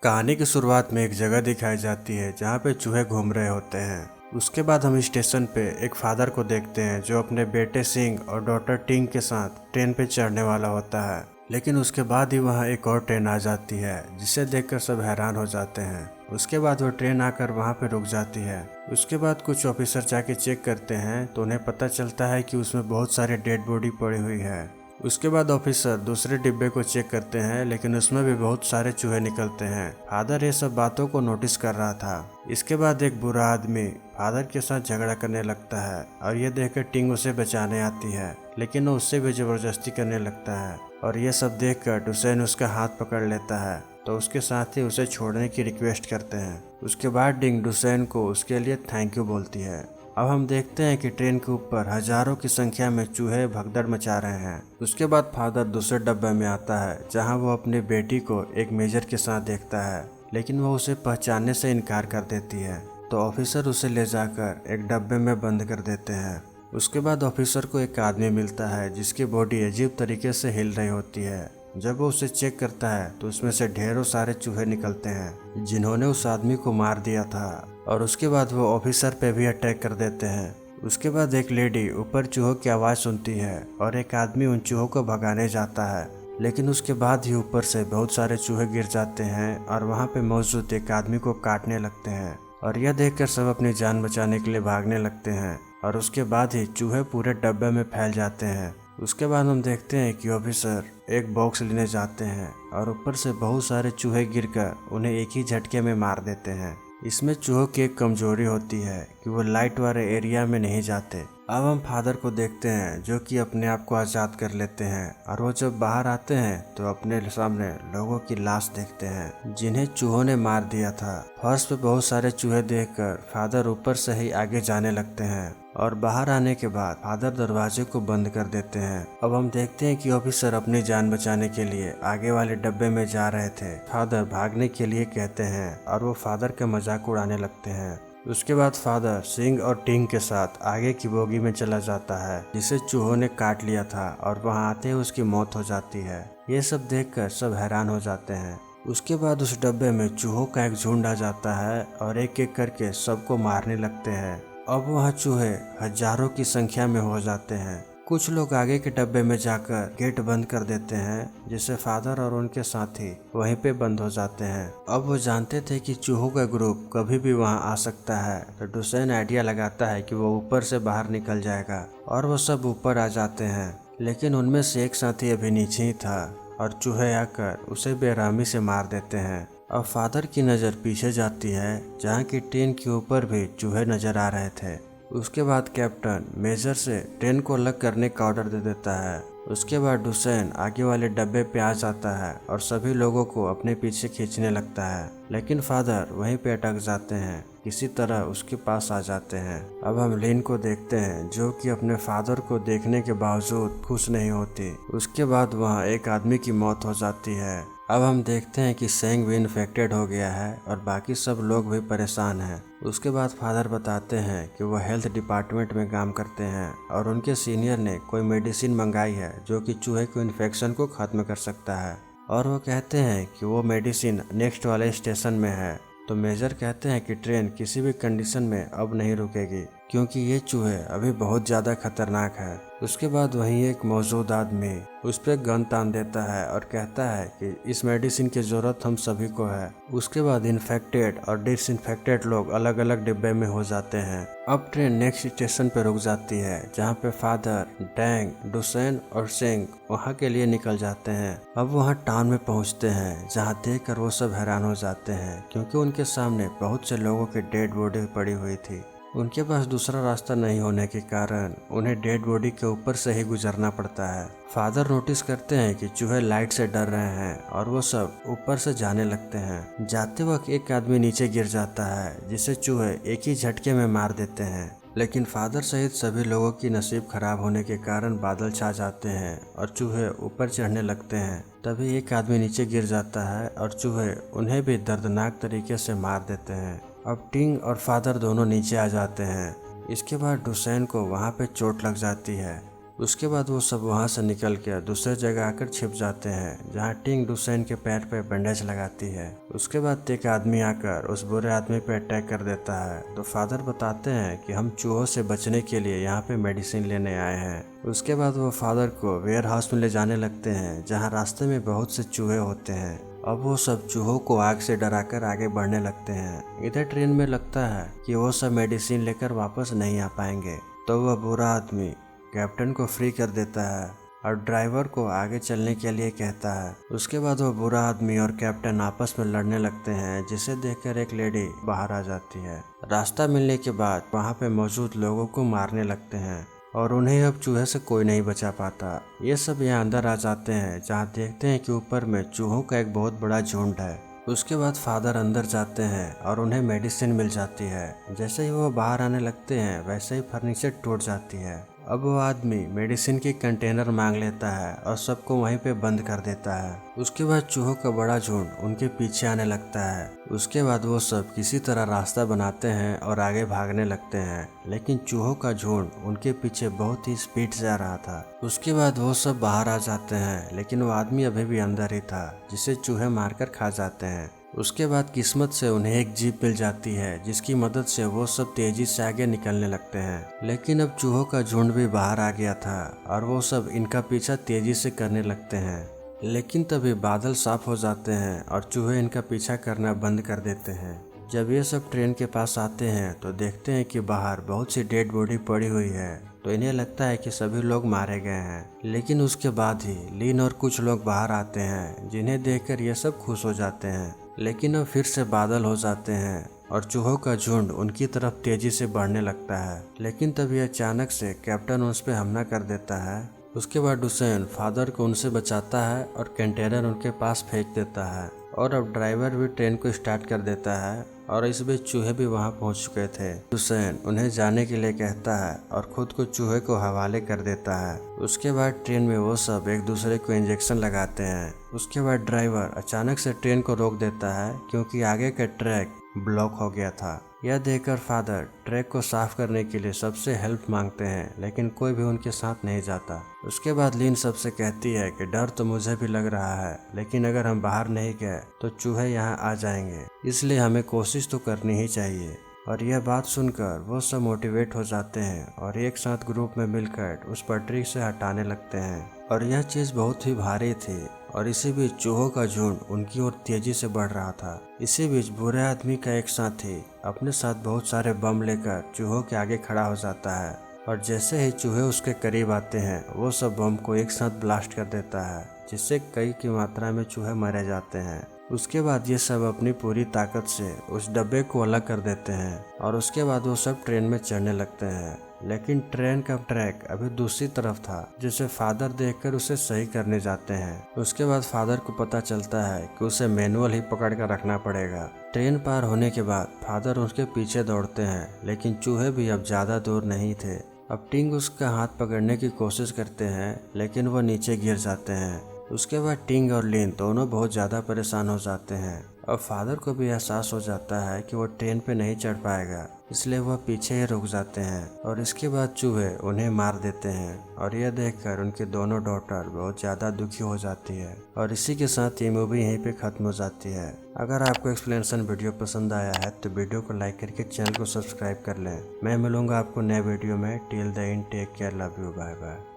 कहानी की शुरुआत में एक जगह दिखाई जाती है जहाँ पे चूहे घूम रहे होते हैं। उसके बाद हम स्टेशन पे एक फादर को देखते हैं जो अपने बेटे सिंह और डॉटर टिंग के साथ ट्रेन पे चढ़ने वाला होता है। लेकिन उसके बाद ही वहाँ एक और ट्रेन आ जाती है जिसे देखकर सब हैरान हो जाते हैं। उसके बाद वो ट्रेन आकर वहाँ पे रुक जाती है। उसके बाद कुछ ऑफिसर जाके चेक करते हैं तो उन्हें पता चलता है कि उसमें बहुत सारी डेड बॉडी पड़ी हुई है। उसके बाद ऑफिसर दूसरे डिब्बे को चेक करते हैं लेकिन उसमें भी बहुत सारे चूहे निकलते हैं। फादर ये सब बातों को नोटिस कर रहा था। इसके बाद एक बुरा आदमी फादर के साथ झगड़ा करने लगता है और ये देखकर टिंग उसे बचाने आती है, लेकिन वो उससे भी जबरदस्ती करने लगता है। और ये सब देखकर डुसेन उसका हाथ पकड़ लेता है तो उसके साथ ही उसे छोड़ने की रिक्वेस्ट करते हैं। उसके बाद टिंग डुसेन को उसके लिए थैंक यू बोलती है। अब हम देखते हैं कि ट्रेन के ऊपर हजारों की संख्या में चूहे भगदड़ मचा रहे हैं। उसके बाद फादर दूसरे डब्बे में आता है जहां वो अपनी बेटी को एक मेजर के साथ देखता है, लेकिन वो उसे पहचानने से इनकार कर देती है। तो ऑफिसर उसे ले जाकर एक डब्बे में बंद कर देते हैं। उसके बाद ऑफिसर को एक आदमी मिलता है जिसकी बॉडी अजीब तरीके से हिल रही होती है। जब वो उसे चेक करता है तो उसमें से ढेरों सारे चूहे निकलते हैं जिन्होंने उस आदमी को मार दिया था। और उसके बाद वो ऑफिसर पे भी अटैक कर देते हैं। उसके बाद एक लेडी ऊपर चूहों की आवाज़ सुनती है और एक आदमी उन चूहों को भगाने जाता है, लेकिन उसके बाद ही ऊपर से बहुत सारे चूहे गिर जाते हैं और वहाँ पे मौजूद एक आदमी को काटने लगते हैं। और यह देखकर सब अपनी जान बचाने के लिए भागने लगते हैं और उसके बाद ही चूहे पूरे डब्बे में फैल जाते हैं। उसके बाद हम देखते हैं कि ऑफिसर एक बॉक्स लेने जाते हैं और ऊपर से बहुत सारे चूहे गिरकर उन्हें एक ही झटके में मार देते हैं। इसमें चूहों की एक कमजोरी होती है कि वो लाइट वाले एरिया में नहीं जाते। अब हम फादर को देखते हैं जो कि अपने आप को आज़ाद कर लेते हैं और वो जब बाहर आते हैं तो अपने सामने लोगों की लाश देखते हैं जिन्हें चूहों ने मार दिया था। फर्श पे बहुत सारे चूहे देखकर फादर ऊपर से ही आगे जाने लगते हैं और बाहर आने के बाद फादर दरवाजे को बंद कर देते हैं। अब हम देखते हैं कि ऑफिसर अपनी जान बचाने के लिए आगे वाले डब्बे में जा रहे थे। फादर भागने के लिए कहते हैं और वो फादर का मजाक उड़ाने लगते हैं। उसके बाद फादर सिंह और टिंग के साथ आगे की बोगी में चला जाता है जिसे चूहों ने काट लिया था और वहां आते ही उसकी मौत हो जाती है। ये सब देखकर सब हैरान हो जाते हैं। उसके बाद उस डब्बे में चूहों का एक झुंड आ जाता है और एक एक करके सबको मारने लगते हैं। अब वहाँ चूहे हजारों की संख्या में हो जाते हैं। कुछ लोग आगे के डब्बे में जाकर गेट बंद कर देते हैं जिससे फादर और उनके साथी वहीं पे बंद हो जाते हैं। अब वो जानते थे कि चूहों का ग्रुप कभी भी वहाँ आ सकता है, तो डुसेन आइडिया लगाता है कि वो ऊपर से बाहर निकल जाएगा और वो सब ऊपर आ जाते हैं। लेकिन उनमें से एक साथी अभी नीचे ही था और चूहे आकर उसे बेरहमी से मार देते हैं। अब फादर की नज़र पीछे जाती है जहाँ की ट्रेन के ऊपर भी चूहे नजर आ रहे थे। उसके बाद कैप्टन मेजर से ट्रेन को अलग करने का ऑर्डर दे देता है। उसके बाद डुसेन आगे वाले डब्बे पे आ जाता है और सभी लोगों को अपने पीछे खींचने लगता है, लेकिन फादर वहीं पे अटक जाते हैं। किसी तरह उसके पास आ जाते हैं। अब हम लिन को देखते हैं जो कि अपने फादर को देखने के बावजूद खुश नहीं होती। उसके बाद वहाँ एक आदमी की मौत हो जाती है। अब हम देखते हैं कि सेंग भी इन्फेक्टेड हो गया है और बाकी सब लोग भी परेशान हैं। उसके बाद फादर बताते हैं कि वो हेल्थ डिपार्टमेंट में काम करते हैं और उनके सीनियर ने कोई मेडिसिन मंगाई है जो कि चूहे को इन्फेक्शन को खत्म कर सकता है, और वो कहते हैं कि वो मेडिसिन नेक्स्ट वाले स्टेशन में है। तो मेजर कहते हैं कि ट्रेन किसी भी कंडीशन में अब नहीं रुकेगी क्योंकि ये चूहे अभी बहुत ज़्यादा खतरनाक है। उसके बाद वहीं एक मौजूद आदमी उस पर गन तान देता है और कहता है कि इस मेडिसिन की ज़रूरत हम सभी को है। उसके बाद इन्फेक्टेड और डिसइंफेक्टेड लोग अलग अलग डिब्बे में हो जाते हैं। अब ट्रेन नेक्स्ट स्टेशन पर रुक जाती है जहाँ पे फादर, डैंग, डुसेन और सिंह वहाँ के लिए निकल जाते हैं। अब वहाँ टाउन में पहुँचते हैं जहाँ देखकर वो सब हैरान हो जाते हैं क्योंकि उनके सामने बहुत से लोगों की डेड बॉडी पड़ी हुई थी। उनके पास दूसरा रास्ता नहीं होने के कारण उन्हें डेड बॉडी के ऊपर से ही गुजरना पड़ता है। फादर नोटिस करते हैं कि चूहे लाइट से डर रहे हैं और वो सब ऊपर से जाने लगते हैं। जाते वक्त एक आदमी नीचे गिर जाता है जिसे चूहे एक ही झटके में मार देते हैं, लेकिन फादर सहित सभी लोगों की नसीब खराब होने के कारण बादल छा जाते हैं और चूहे ऊपर चढ़ने लगते हैं। तभी एक आदमी नीचे गिर जाता है और चूहे उन्हें भी दर्दनाक तरीके से मार देते हैं। अब टिंग और फादर दोनों नीचे आ जाते हैं। इसके बाद डुसेन को वहाँ पे चोट लग जाती है। उसके बाद वो सब वहाँ से निकल कर दूसरे जगह आकर छिप जाते हैं जहाँ टिंग डुसेन के पैर पे बैंडेज लगाती है। उसके बाद एक आदमी आकर उस बुरे आदमी पे अटैक कर देता है। तो फादर बताते हैं कि हम चूहों से बचने के लिए यहाँ पे मेडिसिन लेने आए हैं। उसके बाद वो फादर को वेयर हाउस में ले जाने लगते हैं जहाँ रास्ते में बहुत से चूहे होते हैं। अब वो सब चूहों को आग से डराकर आगे बढ़ने लगते हैं। इधर ट्रेन में लगता है कि वो सब मेडिसिन लेकर वापस नहीं आ पाएंगे। तो वह बुरा आदमी कैप्टन को फ्री कर देता है और ड्राइवर को आगे चलने के लिए कहता है। उसके बाद वो बुरा आदमी और कैप्टन आपस में लड़ने लगते हैं जिसे देखकर एक लेडी बाहर आ जाती है। रास्ता मिलने के बाद वहाँ पे मौजूद लोगों को मारने लगते हैं और उन्हें अब चूहे से कोई नहीं बचा पाता। ये सब यहाँ अंदर आ जाते हैं जहाँ देखते हैं कि ऊपर में चूहों का एक बहुत बड़ा झुंड है। उसके बाद फादर अंदर जाते हैं और उन्हें मेडिसिन मिल जाती है। जैसे ही वो बाहर आने लगते हैं वैसे ही फर्नीचर टूट जाती है। अब वो आदमी मेडिसिन की कंटेनर मांग लेता है और सबको वहीं पे बंद कर देता है। उसके बाद चूहों का बड़ा झुंड उनके पीछे आने लगता है। उसके बाद वो सब किसी तरह रास्ता बनाते हैं और आगे भागने लगते हैं, लेकिन चूहों का झुंड उनके पीछे बहुत ही स्पीड से आ रहा था। उसके बाद वो सब बाहर आ जाते हैं, लेकिन वो आदमी अभी भी अंदर ही था जिसे चूहे मारकर खा जाते हैं। उसके बाद किस्मत से उन्हें एक जीप मिल जाती है जिसकी मदद से वो सब तेजी से आगे निकलने लगते हैं। लेकिन अब चूहों का झुंड भी बाहर आ गया था और वो सब इनका पीछा तेजी से करने लगते हैं। लेकिन तभी बादल साफ हो जाते हैं और चूहे इनका पीछा करना बंद कर देते हैं। जब ये सब ट्रेन के पास आते हैं तो देखते हैं कि बाहर बहुत सी डेड बॉडी पड़ी हुई है। तो इन्हें लगता है कि सभी लोग मारे गए हैं। लेकिन उसके बाद ही लिन और कुछ लोग बाहर आते हैं जिन्हें देखकर ये सब खुश हो जाते हैं। लेकिन अब फिर से बादल हो जाते हैं और चूहों का झुंड उनकी तरफ तेजी से बढ़ने लगता है। लेकिन तभी अचानक से कैप्टन उस पर हमला कर देता है। उसके बाद डुसेन फादर को उनसे बचाता है और कंटेनर उनके पास फेंक देता है और अब ड्राइवर भी ट्रेन को स्टार्ट कर देता है और इस बीच चूहे भी वहां पहुंच चुके थे। डुसेन उन्हें जाने के लिए कहता है और खुद को चूहे को हवाले कर देता है। उसके बाद ट्रेन में वो सब एक दूसरे को इंजेक्शन लगाते हैं। उसके बाद ड्राइवर अचानक से ट्रेन को रोक देता है क्योंकि आगे का ट्रैक ब्लॉक हो गया था। यह देखकर फादर ट्रैक को साफ करने के लिए सबसे हेल्प मांगते हैं, लेकिन कोई भी उनके साथ नहीं जाता। उसके बाद लिन सबसे कहती है कि डर तो मुझे भी लग रहा है, लेकिन अगर हम बाहर नहीं गए तो चूहे यहाँ आ जाएंगे, इसलिए हमें कोशिश तो करनी ही चाहिए। और यह बात सुनकर वो सब मोटिवेट हो जाते हैं और एक साथ ग्रुप में मिलकर उस पटरी से हटाने लगते हैं। और यह चीज़ बहुत ही भारी थी और इसी बीच चूहों का झुंड उनकी ओर तेजी से बढ़ रहा था। इसी बीच बुरे आदमी का एक साथी अपने साथ बहुत सारे बम लेकर चूहों के आगे खड़ा हो जाता है और जैसे ही चूहे उसके करीब आते हैं वो सब बम को एक साथ ब्लास्ट कर देता है, जिससे कई की मात्रा में चूहे मारे जाते हैं। उसके बाद ये सब अपनी पूरी ताकत से उस डब्बे को अलग कर देते हैं और उसके बाद वो सब ट्रेन में चढ़ने लगते हैं। लेकिन ट्रेन का ट्रैक अभी दूसरी तरफ था, जिसे फादर देखकर उसे सही करने जाते हैं। उसके बाद फादर को पता चलता है कि उसे मैनुअल ही पकड़ कर रखना पड़ेगा। ट्रेन पार होने के बाद फादर उसके पीछे दौड़ते हैं, लेकिन चूहे भी अब ज्यादा दूर नहीं थे। अब टिंग उसका हाथ पकड़ने की कोशिश करते हैं, लेकिन वो नीचे गिर जाते हैं। उसके बाद टिंग और लिन दोनों बहुत ज़्यादा परेशान हो जाते हैं। अब फादर को भी एहसास हो जाता है कि वो ट्रेन पे नहीं चढ़ पाएगा, इसलिए वह पीछे ही रुक जाते हैं और इसके बाद चूहे उन्हें मार देते हैं। और यह देखकर उनके दोनों डॉटर बहुत ज़्यादा दुखी हो जाती है और इसी के साथ ये मूवी यहीं पे ख़त्म हो जाती है। अगर आपको एक्सप्लेनेशन वीडियो पसंद आया है तो वीडियो को लाइक करके चैनल को सब्सक्राइब कर लें। मैं मिलूंगा आपको नए वीडियो में। Till the end take care, love you, bye bye.